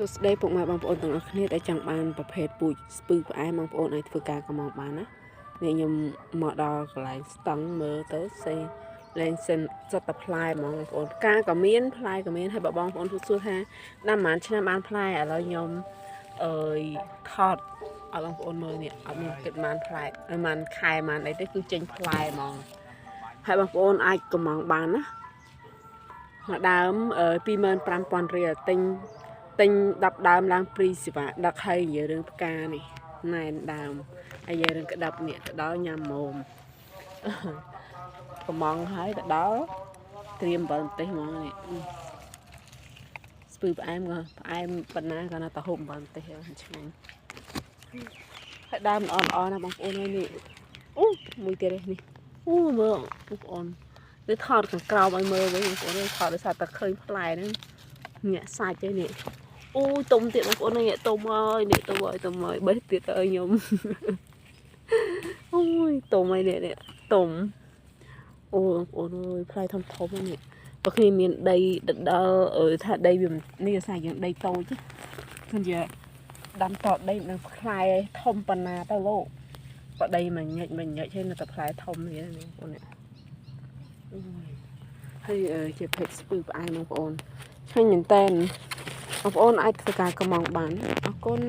សួស្តីពុកម៉ែបងប្អូនទាំងអស់គ្នាដែលចង់បានប្រភេទពូជស្ពឺផ្អែមបងប្អូនអាចធ្វើការកម្មបានណានេះខ្ញុំមកដល់កន្លែងស្តង់មើលទៅសេលែងសិនសុទ្ធតែផ្លែហ្មងបងប្អូនការក៏មានផ្លែក៏មានហើយបងប្អូនសួរថាដាំប្រហែលឆ្នាំបានផ្លែឥឡូវខ្ញុំថតឲ្យបងប្អូនមើលនេះអត់មានគិតបានផ្លែបានខែបានអីទេគឺចេញផ្លែហ្មងហើយបងប្អូនអាចកម្មបានណាមួយដើម25,000 រៀលទិញ10 ដើមឡើងព្រីសេវាដឹកហើយនិយាយរឿងផ្កានេះណែនដើមហើយនិយាយរឿងក្តាប់នេះទៅដល់ញ៉ាំមុំកំងហើយទៅដល់ត្រៀមបើបន្តិចហ្មងនេះស្ពឺផ្អែមក៏ផ្អែមប៉ុណ្ណាក៏នៅតែហូបបើបន្តិចឆ្ងាញ់ហើយដើមល្អណាបងប្អូនហើយនេះអូមួយទៀតនេះអូមើលបងប្អូននេះថតខាងក្រោមឲ្យមើលវិញបងប្អូនថតដោយសារតែឃើញផ្លែហ្នឹងញាក់សាច់ទេនេះអូយទុំទៀតបងប្អូននេះទុំហើយនេះទុំហើយបេះទៀតទៅឲ្យខ្ញុំអូយទុំហើយនេះទុំអូបងប្អូនអើយផ្លែធំនេះបើគ្នាមានដីដល់ថាដីវានេះស្អីយ៉ាងដីតូចគឺនិយាយដាំតដីនឹងផ្លែធំប៉ុណ្ណាទៅលោកបើដីមួយញិចហើយនៅតែផ្លែធំនេះបងប្អូននេះហើយជាភេទស្ពឺផ្អែមបងប្អូនឆ្ងាញ់មែនតើបងប្អូនអាចធ្វើការកម្មបានអរគុណ